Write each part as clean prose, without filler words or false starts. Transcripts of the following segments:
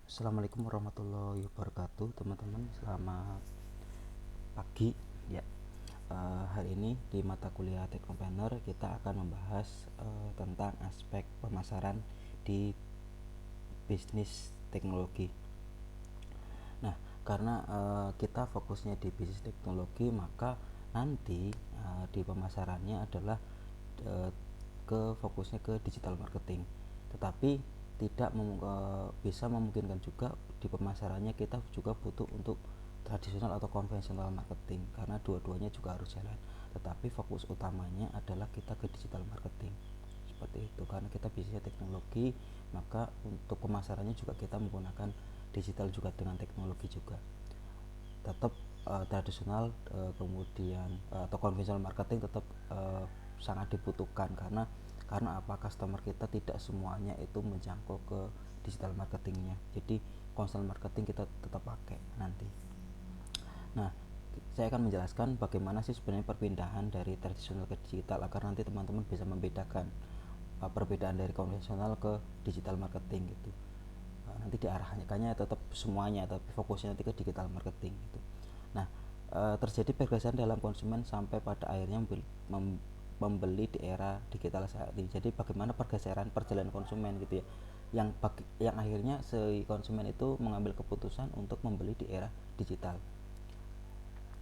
Assalamualaikum warahmatullahi wabarakatuh, teman-teman. Selamat pagi ya. Hari ini di mata kuliah Teknopreneur kita akan membahas tentang aspek pemasaran di bisnis teknologi. Nah, karena kita fokusnya di bisnis teknologi, maka nanti di pemasarannya adalah uh, fokusnya ke digital marketing. Tetapi tidak bisa memungkinkan juga di pemasarannya kita juga butuh untuk tradisional atau konvensional marketing, karena dua-duanya juga harus jalan. Tetapi fokus utamanya adalah kita ke digital marketing, seperti itu. Karena kita bisnisnya teknologi, maka untuk pemasarannya juga kita menggunakan digital juga dengan teknologi juga. Tetap tradisional kemudian atau konvensional marketing tetap sangat dibutuhkan, karena apa, customer kita tidak semuanya itu menjangkau ke digital marketingnya. Jadi konvensional marketing kita tetap pakai nanti. Nah, saya akan menjelaskan bagaimana sih sebenarnya perpindahan dari tradisional ke digital, agar nanti teman-teman bisa membedakan perbedaan dari konvensional ke digital marketing gitu. Nanti diarahkannya tetap semuanya, tapi fokusnya nanti ke digital marketing gitu. Nah, terjadi pergeseran dalam konsumen sampai pada akhirnya membeli di era digital saat ini. Jadi bagaimana pergeseran perjalanan konsumen gitu ya, yang akhirnya si konsumen itu mengambil keputusan untuk membeli di era digital.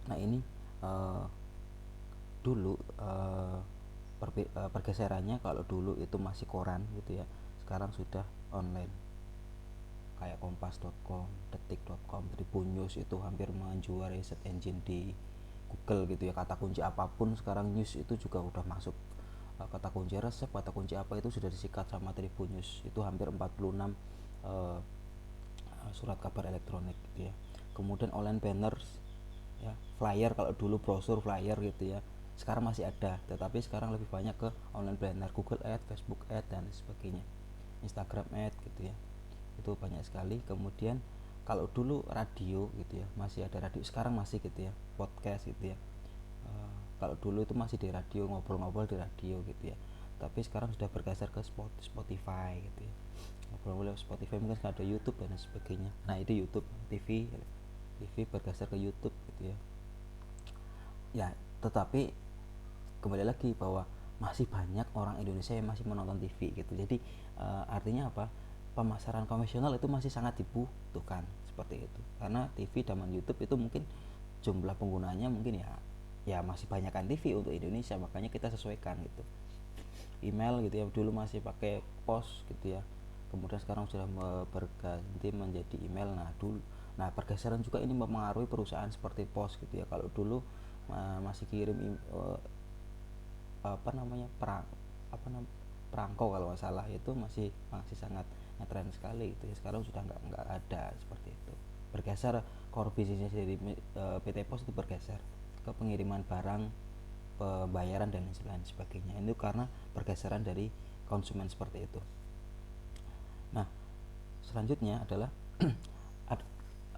Nah, ini dulu pergeserannya, kalau dulu itu masih koran gitu ya, sekarang sudah online, kayak kompas.com, detik.com, Tribun News itu hampir menjuarai search engine di Google gitu ya. Kata kunci apapun sekarang news itu juga udah masuk. Kata kunci resep, kata kunci apa itu sudah disikat sama Tribun News. Itu hampir 46 uh, surat kabar elektronik gitu ya. Kemudian online banners ya, flyer, kalau dulu brosur flyer gitu ya, sekarang masih ada, tetapi sekarang lebih banyak ke online banner, Google Ad, Facebook Ad dan sebagainya, Instagram Ad gitu ya. Itu banyak sekali. Kemudian kalau dulu radio gitu ya, masih ada radio, sekarang masih gitu ya, podcast gitu ya. Kalau dulu itu masih di radio, ngobrol-ngobrol di radio gitu ya, tapi sekarang sudah bergeser ke Spotify gitu ya, ngobrol-ngobrol Spotify, mungkin ada YouTube dan sebagainya. Nah, itu YouTube, TV bergeser ke YouTube gitu ya. Ya, tetapi kembali lagi bahwa masih banyak orang Indonesia yang masih menonton TV gitu. Jadi artinya apa? Pemasaran konvensional itu masih sangat dibutuhkan seperti itu. Karena TV dan YouTube itu mungkin jumlah penggunanya mungkin ya masih banyakkan TV untuk Indonesia, makanya kita sesuaikan gitu. Email gitu ya, dulu masih pakai pos gitu ya. Kemudian sekarang sudah berganti menjadi email. Nah, pergeseran juga ini mempengaruhi perusahaan seperti pos gitu ya. Kalau dulu masih kirim apa namanya perangko kalau nggak salah, itu masih sangat ngetren sekali gitu ya. Sekarang sudah nggak ada seperti itu. Bergeser core bisnisnya dari PT Pos itu bergeser ke pengiriman barang, pembayaran dan lain sebagainya. Itu karena pergeseran dari konsumen seperti itu. Nah, selanjutnya adalah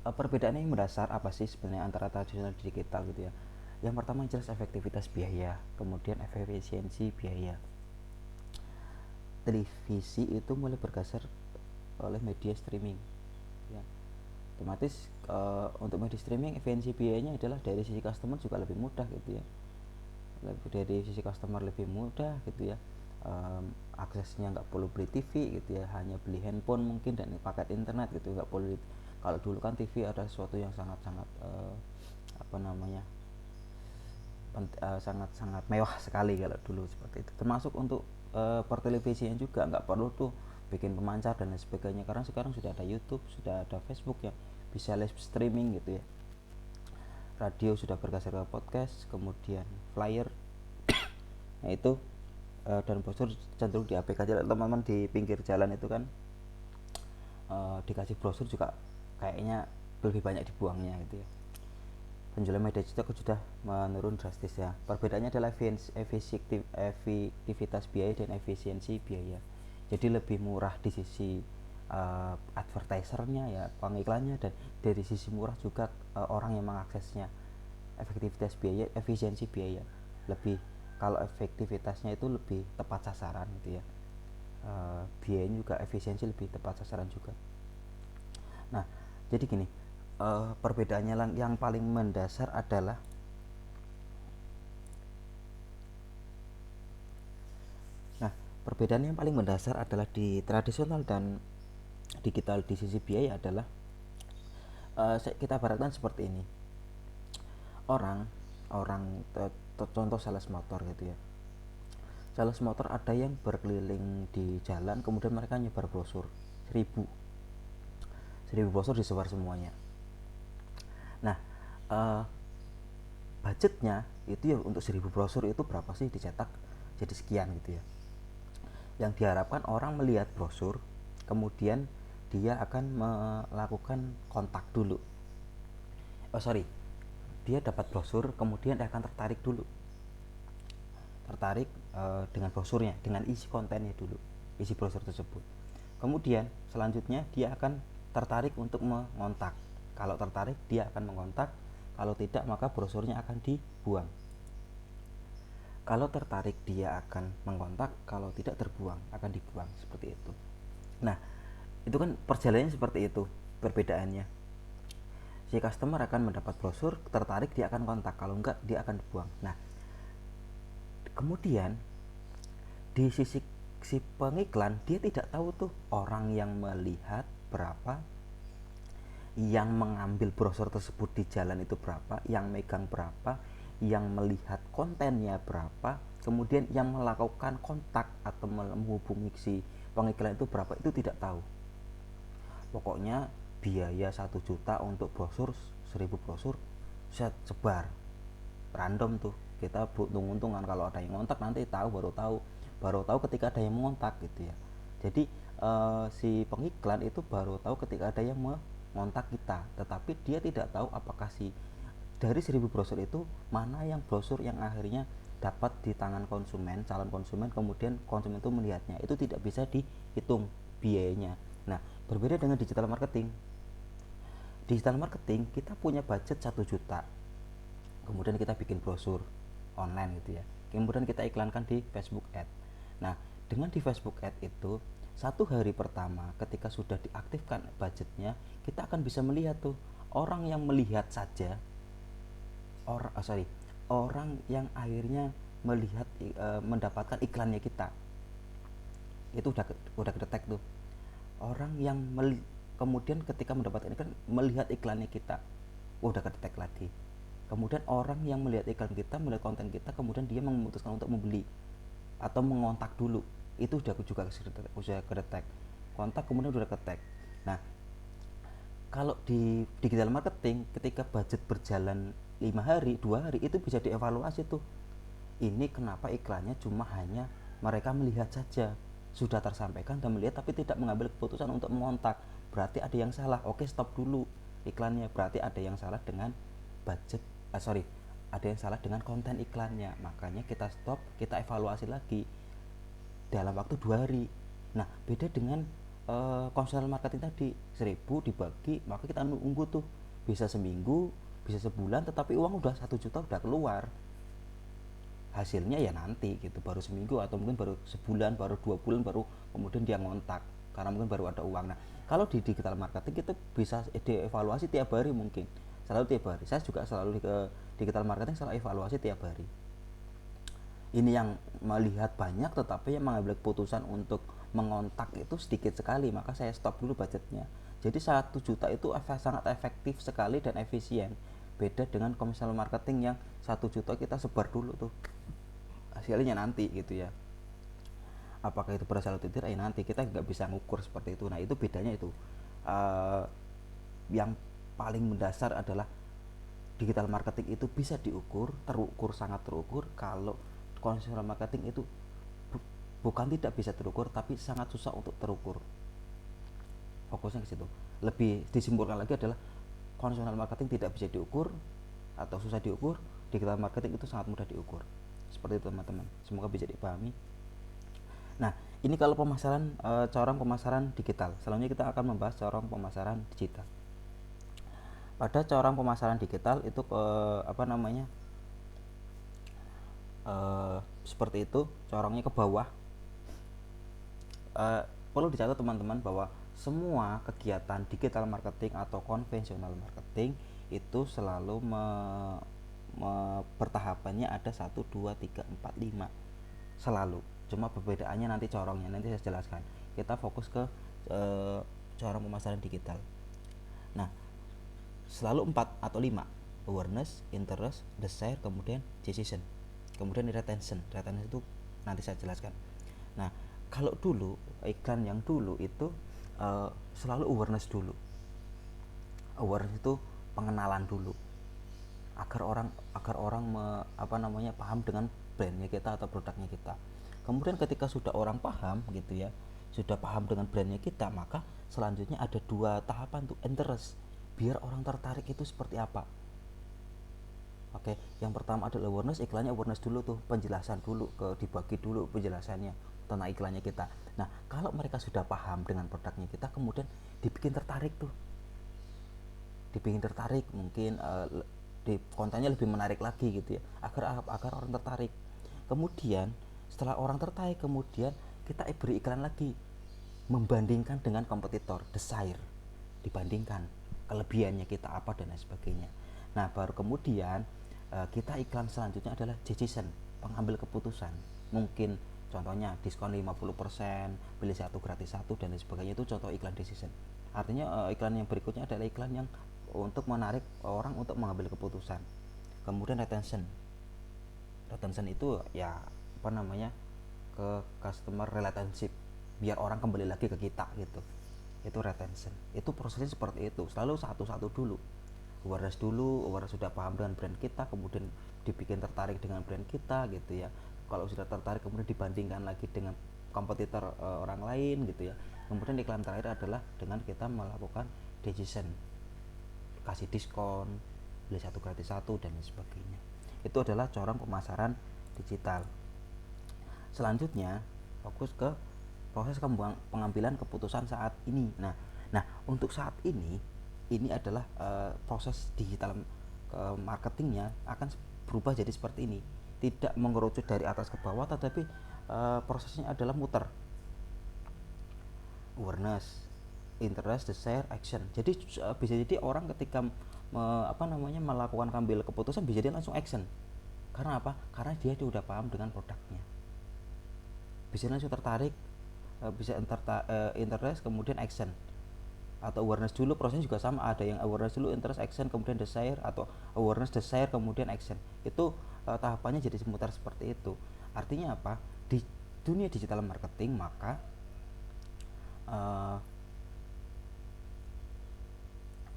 perbedaannya yang mendasar apa sih sebenarnya antara tradisional dan digital gitu ya. Yang pertama jelas efektivitas biaya, kemudian efisiensi biaya. Televisi itu mulai bergeser oleh media streaming ya. Otomatis untuk media streaming efisiensi biayanya adalah dari sisi customer juga lebih mudah gitu ya. Dari sisi customer lebih mudah gitu ya. Aksesnya nggak perlu beli TV gitu ya, hanya beli handphone mungkin dan paket internet gitu, nggak perlu. Kalau dulu kan TV ada sesuatu yang sangat-sangat apa namanya sangat-sangat mewah sekali kalau dulu seperti itu. Termasuk untuk pertelevisian juga nggak perlu tuh bikin pemancar dan lain sebagainya, karena sekarang sudah ada YouTube, sudah ada Facebook ya, bisa live streaming gitu ya. Radio sudah bergeser ke podcast, kemudian flyer, nah itu dan brosur cenderung di APK aja. Teman-teman di pinggir jalan itu kan dikasih brosur juga kayaknya lebih banyak dibuangnya gitu ya. Penjualan media cetak sudah menurun drastis ya. Perbedaannya adalah efektivitas biaya dan efisiensi biaya. Jadi lebih murah di sisi advertisernya ya, pengiklannya, dan dari sisi murah juga orang yang mengaksesnya. Efektivitas biaya, efisiensi biaya lebih, kalau efektivitasnya itu lebih tepat sasaran gitu ya. Biayanya juga efisiensi lebih tepat sasaran juga. Nah, jadi gini, perbedaannya yang paling mendasar adalah nah, perbedaan yang paling mendasar adalah di tradisional dan digital di sisi biaya adalah kita baratkan seperti ini. Orang orang contoh sales motor gitu ya. Sales motor ada yang berkeliling di jalan kemudian mereka nyebar brosur 1000 brosur disebar semuanya. Nah, eh, budgetnya itu ya untuk 1000 brosur itu berapa sih dicetak jadi sekian gitu ya. Yang diharapkan orang melihat brosur kemudian dia akan melakukan kontak dulu. Oh sorry, dia dapat brosur kemudian dia akan tertarik dulu, tertarik dengan brosurnya, dengan isi kontennya dulu, isi brosur tersebut. Kemudian selanjutnya dia akan tertarik untuk mengontak. Kalau tertarik dia akan mengontak, kalau tidak maka brosurnya akan dibuang. Kalau tertarik dia akan mengontak, kalau tidak terbuang akan dibuang, seperti itu. Nah, itu kan perjalanannya seperti itu perbedaannya. Si customer akan mendapat brosur, tertarik dia akan kontak, kalau enggak dia akan dibuang. Nah, kemudian di sisi si pengiklan dia tidak tahu tuh orang yang melihat berapa, yang mengambil brosur tersebut di jalan itu berapa, yang megang berapa, yang melihat kontennya berapa, kemudian yang melakukan kontak atau menghubungi si pengiklan itu berapa, itu tidak tahu. Pokoknya biaya 1 juta untuk brosur 1000 brosur set sebar random tuh. Kita untung-untungan kalau ada yang ngontak nanti baru tahu ketika ada yang mengontak gitu ya. Jadi si pengiklan itu baru tahu ketika ada yang mengontak kita, tetapi dia tidak tahu apakah si dari 1000 brosur itu mana yang brosur yang akhirnya dapat di tangan konsumen, calon konsumen, kemudian konsumen itu melihatnya. Itu tidak bisa dihitung biayanya. Nah, berbeda dengan digital marketing. Digital marketing kita punya budget 1 juta, kemudian kita bikin brosur online gitu ya, kemudian kita iklankan di Facebook Ad. Nah, dengan di Facebook Ad itu 1 hari pertama ketika sudah diaktifkan budgetnya, kita akan bisa melihat tuh orang yang melihat saja, orang yang akhirnya melihat mendapatkan iklannya kita, itu udah kedetek tuh orang yang kemudian ketika mendapatkan iklan melihat iklannya kita, udah kedetek lagi. Kemudian orang yang melihat iklan kita, melihat konten kita, kemudian dia memutuskan untuk membeli atau mengontak dulu, itu juga kedetek. Kontak kemudian udah kedetek. Nah, kalau di digital marketing ketika budget berjalan 5 hari 2 hari itu bisa dievaluasi tuh, ini kenapa iklannya cuma hanya mereka melihat saja, sudah tersampaikan dan melihat tapi tidak mengambil keputusan untuk mengontak, berarti ada yang salah. Oke, stop dulu iklannya, berarti ada yang salah dengan budget, ada yang salah dengan konten iklannya, makanya kita stop, kita evaluasi lagi dalam waktu 2 hari. Nah, beda dengan konvensional marketing tadi, 1000 dibagi, maka kita nunggu tuh bisa seminggu, bisa sebulan, tetapi uang udah 1 juta udah keluar. Hasilnya ya nanti gitu, baru seminggu atau mungkin baru sebulan, baru 2 bulan, baru kemudian dia ngontak karena mungkin baru ada uang. Nah, kalau di digital marketing kita bisa dievaluasi tiap hari, mungkin selalu tiap hari. Saya juga selalu ke digital marketing selalu evaluasi tiap hari. Ini yang melihat banyak tetapi yang mengambil keputusan untuk mengontak itu sedikit sekali, maka saya stop dulu budgetnya. Jadi 1 juta itu sangat efektif sekali dan efisien, beda dengan konvensional marketing yang 1 juta kita sebar dulu tuh, hasilnya nanti gitu ya. Apakah itu berhasil atau tidak, nanti kita nggak bisa ngukur seperti itu. Nah, itu bedanya itu. uh, yang paling mendasar adalah digital marketing itu bisa terukur, sangat terukur. Kalau konvensional marketing itu bukan tidak bisa terukur tapi sangat susah untuk terukur. Fokusnya ke situ. Lebih disimpulkan lagi adalah konvensional marketing tidak bisa diukur atau susah diukur, digital marketing itu sangat mudah diukur. Seperti itu teman-teman, semoga bisa dipahami. Nah, ini kalau pemasaran, corong pemasaran digital. Selanjutnya kita akan membahas corong pemasaran digital. Pada corong pemasaran digital itu seperti itu, corongnya ke bawah. Perlu dicatat teman-teman bahwa semua kegiatan digital marketing atau konvensional marketing itu selalu pertahapannya ada 1 2 3 4 5 selalu. Cuma perbedaannya nanti corongnya nanti saya jelaskan. Kita fokus ke corong pemasaran digital. Nah, selalu 4 atau 5: awareness, interest, desire, kemudian decision, kemudian retention. Retention itu nanti saya jelaskan. Nah, kalau dulu iklan yang dulu itu selalu awareness dulu. Awareness itu pengenalan dulu agar orang paham dengan brandnya kita atau produknya kita. Kemudian ketika sudah orang paham gitu ya, sudah paham dengan brandnya kita, maka selanjutnya ada 2 tahapan tuh, interest, biar orang tertarik itu seperti apa. Oke, yang pertama adalah awareness. Iklannya awareness dulu tuh, penjelasan dulu, dibagi dulu penjelasannya tentang iklannya kita. Nah, kalau mereka sudah paham dengan produknya kita, kemudian dibikin tertarik tuh, mungkin di kontennya lebih menarik lagi gitu ya, agar orang tertarik. Kemudian setelah orang tertarik, kemudian kita beri iklan lagi, membandingkan dengan kompetitor, desire, dibandingkan kelebihannya kita apa dan lain sebagainya. Nah, baru kemudian kita iklan selanjutnya adalah decision, pengambil keputusan. Mungkin contohnya diskon 50%, beli 1 gratis 1 dan lain sebagainya, itu contoh iklan decision. Artinya iklan yang berikutnya adalah iklan yang untuk menarik orang untuk mengambil keputusan. Kemudian retention. Retention itu ya ke customer relationship, biar orang kembali lagi ke kita gitu. Itu retention. Itu prosesnya seperti itu, selalu satu-satu dulu. Awareness dulu, awareness sudah paham dengan brand kita, kemudian dibikin tertarik dengan brand kita gitu ya. Kalau sudah tertarik, kemudian dibandingkan lagi dengan kompetitor orang lain gitu ya. Kemudian iklan terakhir adalah dengan kita melakukan decision, kasih diskon, beli 1 gratis 1 dan lain sebagainya. Itu adalah corong pemasaran digital. Selanjutnya fokus ke proses pengambilan keputusan saat ini. Nah, untuk saat ini adalah proses digital marketingnya akan berubah jadi seperti ini, tidak mengerucut dari atas ke bawah, tetapi prosesnya adalah muter. Awareness, interest, desire, action. Jadi bisa jadi orang ketika melakukan ambil keputusan, bisa jadi langsung action. Karena apa? Karena dia udah paham dengan produknya, bisa langsung tertarik, bisa interest kemudian action. Atau awareness dulu, prosesnya juga sama, ada yang awareness dulu, interest, action, kemudian desire, atau awareness, desire, kemudian action. Itu tahapannya jadi semutar seperti itu. Artinya apa? Di dunia digital marketing maka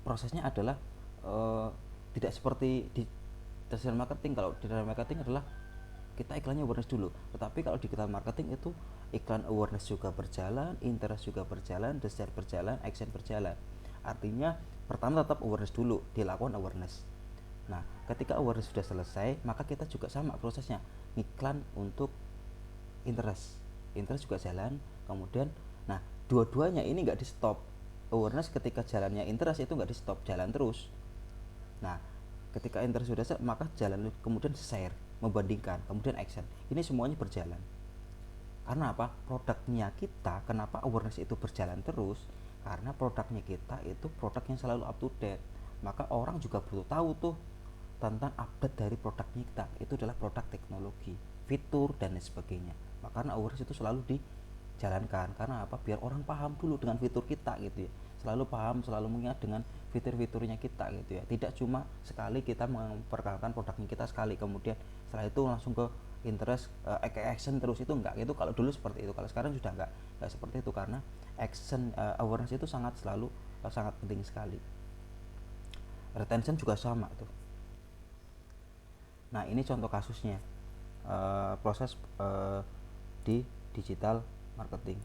prosesnya adalah tidak seperti di digital marketing. Kalau di digital marketing adalah kita iklannya awareness dulu, tetapi kalau digital marketing itu iklan awareness juga berjalan, interest juga berjalan, desire berjalan, action berjalan. Artinya pertama tetap awareness dulu, dilakukan awareness. Nah, ketika awareness sudah selesai, maka kita juga sama prosesnya, iklan untuk interest juga jalan. Kemudian nah, dua-duanya ini nggak di stop. Awareness ketika jalannya interest itu nggak di stop, jalan terus. Nah, ketika interest sudah selesai, maka jalan kemudian share, membandingkan, kemudian action. Ini semuanya berjalan. Karena apa? Produknya kita, kenapa awareness itu berjalan terus? Karena produknya kita itu produk yang selalu up to date. Maka orang juga butuh tahu tuh tentang update dari produknya kita. Itu adalah produk teknologi, fitur dan lain sebagainya. Maka karena awareness itu selalu dijalankan. Karena apa? Biar orang paham dulu dengan fitur kita gitu ya. Selalu paham, selalu mengingat dengan fitur-fiturnya kita gitu ya. Tidak cuma sekali kita memperkenalkan produknya kita sekali, kemudian setelah itu langsung ke interest, action terus, itu enggak. Itu kalau dulu seperti itu. Kalau sekarang sudah enggak seperti itu, karena action, awareness itu sangat penting sekali. Retention juga sama tuh. Nah, ini contoh kasusnya, proses di digital marketing.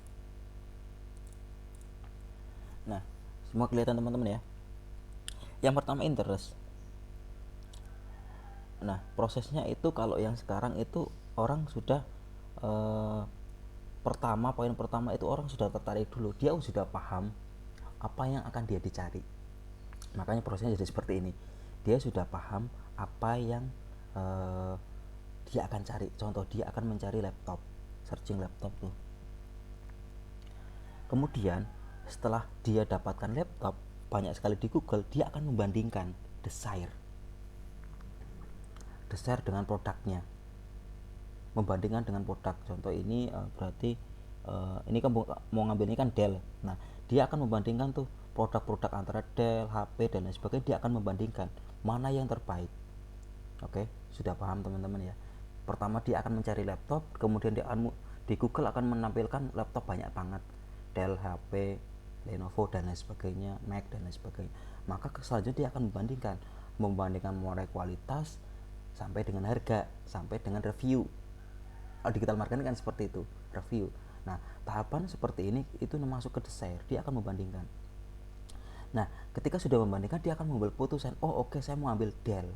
Nah, semua kelihatan teman-teman ya. Yang pertama interest. Nah, prosesnya itu kalau yang sekarang itu orang sudah poin pertama itu orang sudah tertarik dulu, dia sudah paham apa yang akan dia dicari. Makanya prosesnya jadi seperti ini. Dia sudah paham apa yang dia akan cari. Contoh, dia akan mencari laptop, searching laptop tuh. Kemudian Setelah dia dapatkan laptop banyak sekali di Google, dia akan membandingkan Desire dengan produknya, membandingkan dengan produk. Contoh ini berarti ini kan mau ngambil ini kan Dell. Nah, dia akan membandingkan tuh produk-produk antara Dell, HP dan lain sebagainya. Dia akan membandingkan mana yang terbaik. Oke, sudah paham teman-teman ya. Pertama dia akan mencari laptop, kemudian dia akan di Google akan menampilkan laptop banyak banget, Dell, HP, Lenovo dan lain sebagainya, Mac dan lain sebagainya. Maka selanjutnya dia akan membandingkan mulai kualitas sampai dengan harga, sampai dengan review. Digital marketing kan seperti itu, review. Nah, tahapan seperti ini itu masuk ke Desire, dia akan membandingkan. Nah, ketika sudah membandingkan dia akan mengambil keputusan, oh oke, saya mau ambil Dell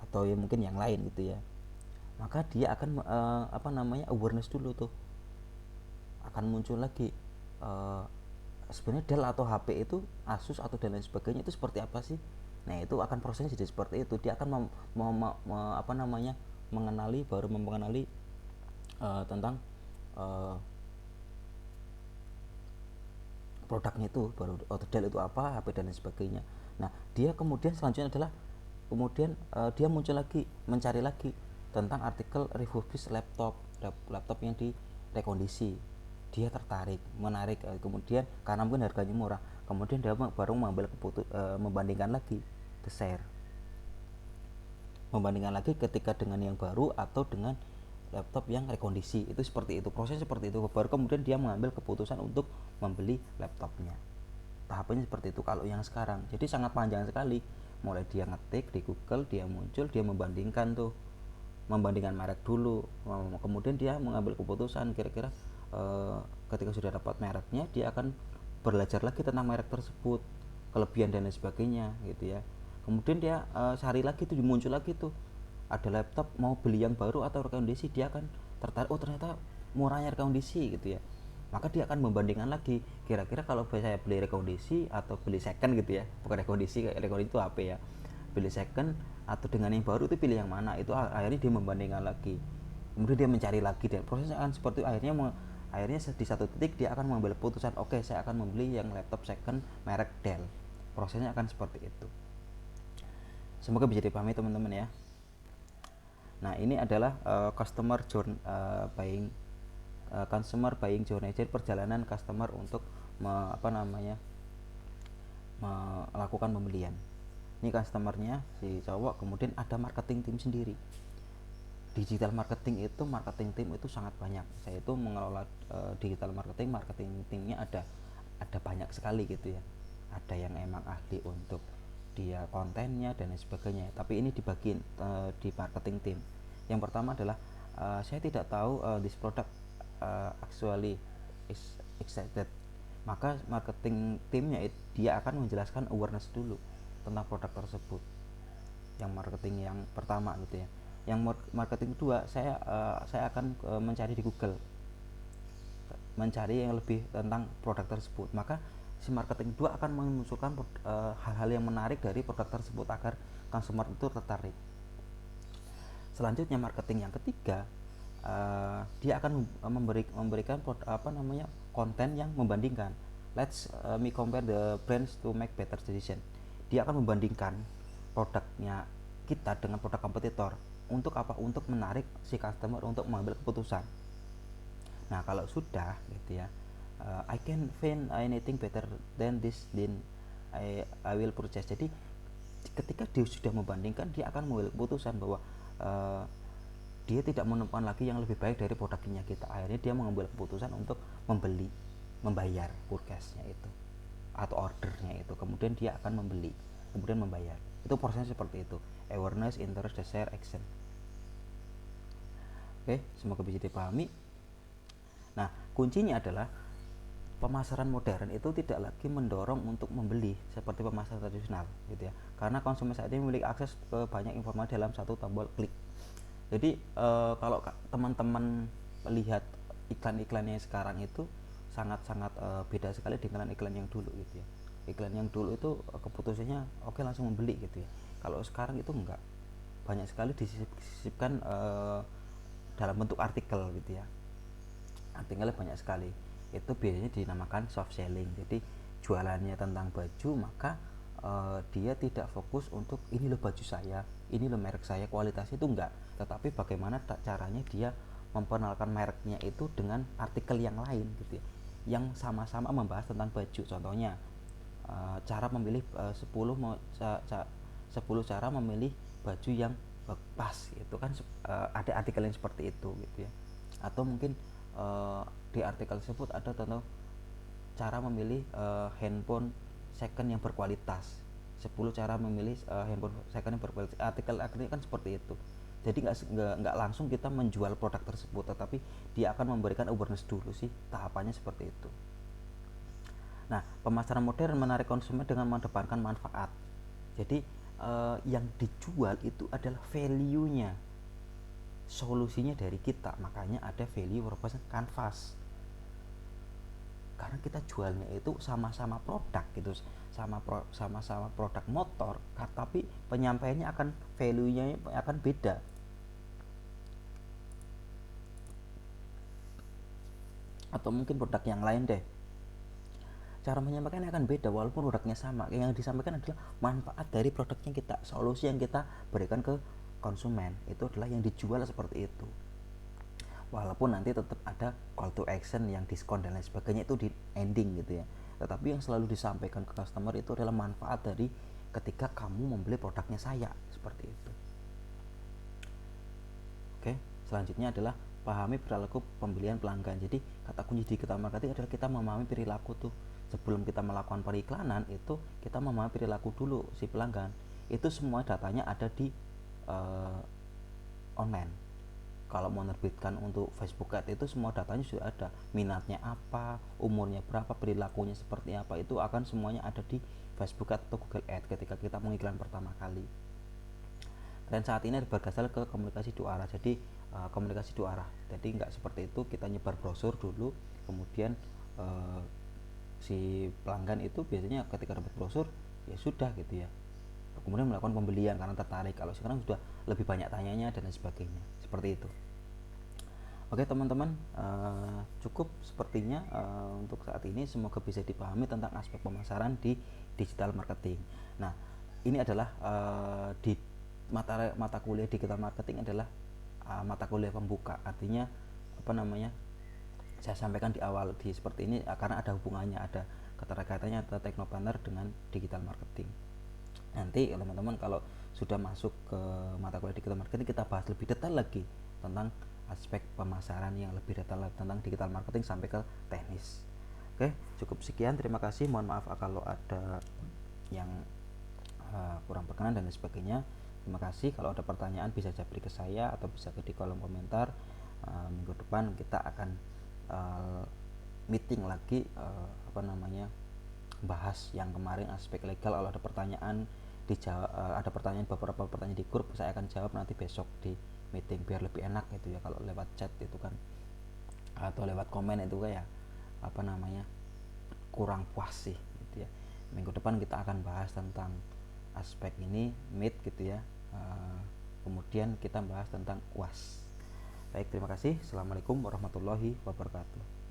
atau ya mungkin yang lain gitu ya. Maka dia akan awareness dulu tuh, akan muncul lagi sebenarnya Dell atau HP itu, Asus atau dan lain sebagainya itu seperti apa sih. Nah, itu akan prosesnya jadi seperti itu. Dia akan mengenali tentang produknya itu, baru Dell itu apa, HP dan lain sebagainya. Nah, dia kemudian selanjutnya adalah dia muncul lagi, mencari lagi tentang artikel refurbished laptop yang direkondisi. Dia menarik, kemudian karena mungkin harganya murah, kemudian dia baru mengambil membandingkan lagi Desire, membandingkan lagi ketika dengan yang baru atau dengan laptop yang rekondisi. Itu seperti itu, proses seperti itu, baru kemudian dia mengambil keputusan untuk membeli laptopnya. Tahapannya seperti itu kalau yang sekarang. Jadi sangat panjang sekali, mulai dia ngetik di Google, dia muncul, dia membandingkan merek dulu, kemudian dia mengambil keputusan kira-kira ketika sudah dapat mereknya, dia akan belajar lagi tentang merek tersebut, kelebihan dan lain sebagainya gitu ya. Kemudian dia sehari lagi tuh muncul lagi tuh ada laptop, mau beli yang baru atau rekondisi, dia akan tertarik, oh ternyata murahnya rekondisi gitu ya. Maka dia akan membandingkan lagi, kira-kira kalau saya beli rekondisi atau beli second gitu ya, bukan rekondisi itu apa ya, beli second atau dengan yang baru itu pilih yang mana. Itu akhirnya dia membandingkan lagi, kemudian dia mencari lagi, dan prosesnya akan seperti itu. Akhirnya di satu titik dia akan mengambil keputusan, oke, saya akan membeli yang laptop second merek Dell. Prosesnya akan seperti itu. Semoga bisa dipahami teman-teman ya. Nah, ini adalah consumer buying journey, jadi perjalanan customer untuk melakukan pembelian. Ini customernya si cowok, kemudian ada marketing tim sendiri. Digital marketing team itu sangat banyak. Saya itu mengelola digital marketing timnya ada banyak sekali gitu ya. Ada yang emang ahli untuk dia kontennya dan lain sebagainya, tapi ini dibagiin di marketing team. Yang pertama adalah saya tidak tahu this product actually is excited. Maka marketing timnya dia akan menjelaskan awareness dulu tentang produk tersebut. Yang marketing yang pertama gitu ya. Yang marketing kedua, saya akan mencari di Google, mencari yang lebih tentang produk tersebut. Maka si marketing kedua akan memunculkan hal-hal yang menarik dari produk tersebut agar consumer itu tertarik. Selanjutnya marketing yang ketiga, dia akan memberikan konten yang membandingkan. Let's me compare the brands to make better decision. Dia akan membandingkan produknya kita dengan produk kompetitor. Untuk apa? Untuk menarik si customer untuk mengambil keputusan. Nah, kalau sudah gitu ya, I can find anything better than this, then I will purchase. Jadi ketika dia sudah membandingkan, dia akan mengambil keputusan bahwa dia tidak menemukan lagi yang lebih baik dari produknya kita. Akhirnya dia mengambil keputusan untuk membayar purchase-nya itu atau ordernya itu. Kemudian dia akan membeli, kemudian membayar. Itu prosesnya seperti itu. Awareness, interest, desire, action. Oke, semoga bisa dipahami. Nah, kuncinya adalah pemasaran modern itu tidak lagi mendorong untuk membeli seperti pemasaran tradisional gitu ya. Karena konsumen saat ini memiliki akses ke banyak informasi dalam satu tombol klik. Jadi kalau teman-teman melihat iklan-iklan yang sekarang itu sangat-sangat beda sekali dengan iklan yang dulu gitu ya. Iklan yang dulu itu keputusannya oke, langsung membeli gitu ya. Kalau sekarang itu enggak, banyak sekali disisipkan dalam bentuk artikel gitu ya. Artikelnya banyak sekali. itu biasanya dinamakan soft selling. Jadi jualannya tentang baju, maka dia tidak fokus untuk ini loh baju saya, ini loh merek saya, kualitasnya itu enggak, tetapi bagaimana caranya dia memperkenalkan mereknya itu dengan artikel yang lain gitu ya, yang sama-sama membahas tentang baju. Contohnya cara memilih 10 cara memilih baju yang pas, itu kan ada artikel yang seperti itu gitu ya. Atau mungkin di artikel tersebut ada tentang cara memilih handphone second yang berkualitas, 10 cara memilih handphone second yang berkualitas. Artikel-artikel kan seperti itu. Jadi nggak langsung kita menjual produk tersebut, tetapi dia akan memberikan awareness dulu sih, tahapannya seperti itu. Nah, pemasaran modern menarik konsumen dengan mengedepankan manfaat. Jadi yang dijual itu adalah value-nya, solusinya dari kita. Makanya ada value proposition canvas, karena kita jualnya itu sama-sama produk gitu, sama-sama produk motor, tapi penyampaiannya akan value-nya akan beda. Atau mungkin produk yang lain deh, cara menyampaikannya akan beda walaupun produknya sama. Yang disampaikan adalah manfaat dari produknya kita, solusi yang kita berikan ke konsumen, itu adalah yang dijual seperti itu. Walaupun nanti tetap ada call to action yang diskon dan lain sebagainya itu di ending gitu ya, tetapi yang selalu disampaikan ke customer itu adalah manfaat dari ketika kamu membeli produknya saya, seperti itu. Oke, selanjutnya adalah pahami perilaku pembelian pelanggan. Jadi kata kunci digital marketing adalah kita memahami perilaku tuh. Sebelum kita melakukan periklanan itu kita memahami perilaku dulu si pelanggan. Itu semua datanya ada di online. Kalau mau menerbitkan untuk Facebook Ads itu semua datanya sudah ada, minatnya apa, umurnya berapa, perilakunya seperti apa, itu akan semuanya ada di Facebook Ads atau Google Ads ketika kita mengiklan pertama kali. Dan saat ini bergeser ke komunikasi dua arah. Jadi komunikasi dua arah, jadi nggak seperti itu kita nyebar brosur dulu, kemudian si pelanggan itu biasanya ketika dapat brosur ya sudah gitu ya, kemudian melakukan pembelian karena tertarik. Kalau sekarang sudah lebih banyak tanyanya dan lain sebagainya, seperti itu. Oke teman-teman, cukup sepertinya untuk saat ini. Semoga bisa dipahami tentang aspek pemasaran di digital marketing. Nah, ini adalah di mata kuliah digital marketing adalah mata kuliah pembuka. Artinya apa namanya? Saya sampaikan di awal di seperti ini karena ada hubungannya, ada keterkaitannya antara teknopreneur dengan digital marketing. Nanti teman-teman kalau sudah masuk ke mata kuliah digital marketing, kita bahas lebih detail lagi tentang aspek pemasaran yang lebih detail tentang digital marketing sampai ke teknis. Oke, cukup sekian. Terima kasih. Mohon maaf kalau ada yang kurang berkenan dan lain sebagainya. Terima kasih. Kalau ada pertanyaan bisa japri ke saya atau bisa ke di kolom komentar. Minggu depan kita akan meeting lagi, bahas yang kemarin aspek legal. Kalau ada pertanyaan ada beberapa pertanyaan di grup, saya akan jawab nanti besok di meeting biar lebih enak gitu ya. Kalau lewat chat itu kan atau lewat komen itu kayak kurang puas sih gitu ya. Minggu depan kita akan bahas tentang aspek ini meet gitu ya. Kemudian kita bahas tentang UAS. Baik, terima kasih. Assalamualaikum warahmatullahi wabarakatuh.